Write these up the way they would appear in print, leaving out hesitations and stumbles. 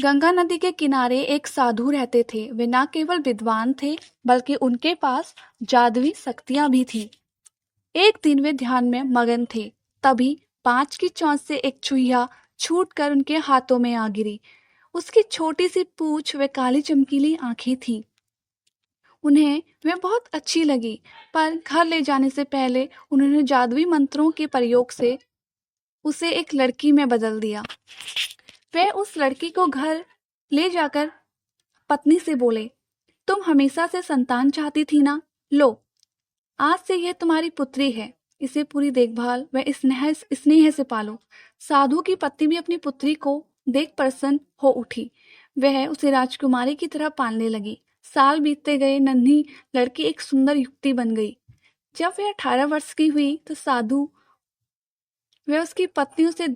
गंगा नदी के किनारे एक साधु रहते थे। वे न केवल विद्वान थे, बल्कि उनके पास जादुई शक्तियां भी थी। एक दिन वे ध्यान में मगन थे, तभी 5 की चोंच से एक चूहिया छूटकर उनके हाथों में आ गिरी। उसकी छोटी सी पूंछ व काली चमकीली आंखें थीं। उन्हें वह बहुत अच्छी लगी, पर घर ले जाने से पहले उन्होंने जादुई मंत्रों के प्रयोग से उसे एक लड़की में बदल दिया। वे उस लड़की को घर ले जाकर पत्नी से बोले, तुम हमेशा से संतान चाहती थी ना, लो, आज से यह तुम्हारी पुत्री है। इसे पूरी देखभाल व स्नेह से पालो। साधु की पत्नी भी अपनी पुत्री को देख प्रसन्न हो उठी। वह उसे राजकुमारी की तरह पालने लगी। साल बीतते गए, नन्ही लड़की एक सुंदर युवती बन गई। जब वह 18 वर्ष की हुई तो साधु वे उसकी पत्नी उसे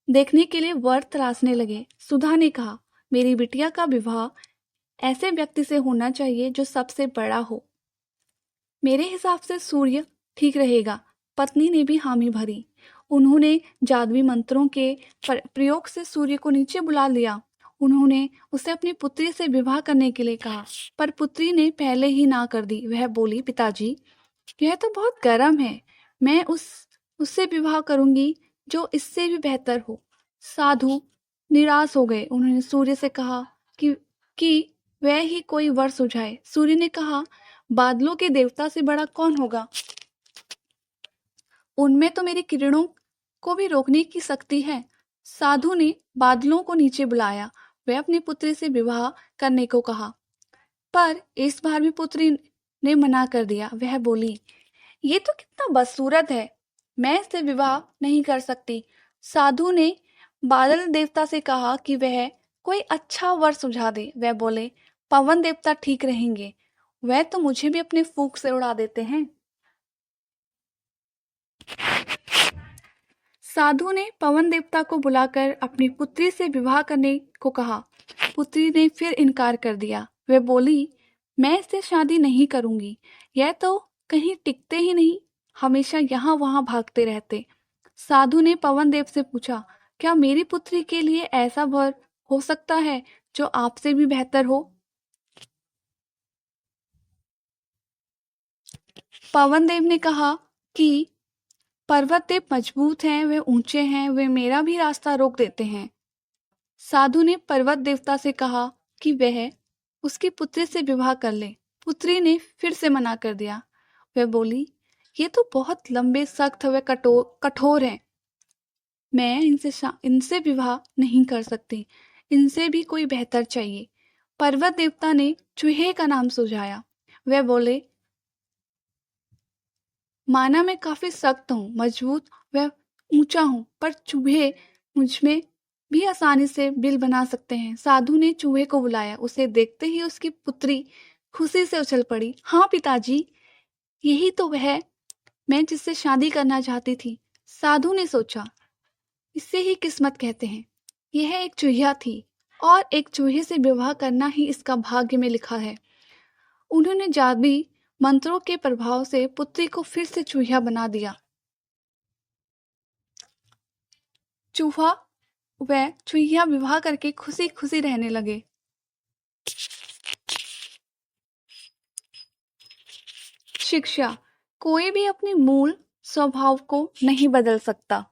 देखने के लिए वर तराशने लगे। सुधा ने कहा, मेरी बिटिया का विवाह ऐसे व्यक्ति से होना चाहिए जो सबसे बड़ा हो। मेरे हिसाब से सूर्य ठीक रहेगा। पत्नी ने भी हामी भरी। उन्होंने जादुई मंत्रों के प्रयोग से सूर्य को नीचे बुला लिया। उन्होंने उसे अपनी पुत्री से विवाह करने के लिए कहा, पर पुत्री ने पहले ही ना कर दी। वह बोली, पिताजी, यह तो बहुत गर्म है। मैं उससे विवाह करूंगी जो इससे भी बेहतर हो। साधु निराश हो गए। उन्होंने सूर्य से कहा कि वह ही कोई वर सुझाए। सूर्य ने कहा, बादलों के देवता से बड़ा कौन होगा? उनमें तो मेरी किरणों को भी रोकने की शक्ति है। साधु ने बादलों को नीचे बुलाया। वह अपनी पुत्री से विवाह करने को कहा, पर इस बार भी पुत्री ने मना कर दिया। वह बोली, ये तो कितना बदसूरत है, मैं इससे विवाह नहीं कर सकती। साधु ने बादल देवता से कहा कि वह कोई अच्छा वर सुझा दे। वह बोले, पवन देवता ठीक रहेंगे, वह तो मुझे भी अपने फूंक से उड़ा देते हैं। साधु ने पवन देवता को बुलाकर अपनी पुत्री से विवाह करने को कहा। पुत्री ने फिर इनकार कर दिया। वह बोली, मैं इससे शादी नहीं करूंगी, यह तो कहीं टिकते ही नहीं, हमेशा यहाँ वहां भागते रहते। साधु ने पवन देव से पूछा, क्या मेरी पुत्री के लिए ऐसा वर हो सकता है जो आपसे भी बेहतर हो? पवन देव ने कहा कि पर्वत देव मजबूत हैं, वे ऊंचे हैं, वे मेरा भी रास्ता रोक देते हैं। साधु ने पर्वत देवता से कहा कि वह उसकी पुत्री से विवाह कर ले। पुत्री ने फिर से मना कर दिया। वह बोली, ये तो बहुत लंबे, सख्त व कठोर हैं, मैं इनसे विवाह नहीं कर सकती, इनसे भी कोई बेहतर चाहिए। पर्वत देवता ने चूहे का नाम सुझाया। वह बोले, माना मैं काफी सख्त हूँ, मजबूत व ऊंचा हूँ, पर चूहे मुझमें भी आसानी से बिल बना सकते हैं। साधु ने चूहे को बुलाया। उसे देखते ही उसकी पुत्री खुशी से उछल पड़ी। हाँ पिताजी, यही तो वह मैं जिससे शादी करना चाहती थी। साधु ने सोचा, इसे ही किस्मत कहते हैं। यह एक चूहिया थी और एक चूहे से विवाह करना ही इसका भाग्य में लिखा है। उन्होंने जादुई मंत्रों के प्रभाव से पुत्री को फिर से चूहिया बना दिया। चूहा व चूहिया विवाह करके खुशी खुशी रहने लगे। शिक्षा, कोई भी अपने मूल स्वभाव को नहीं बदल सकता।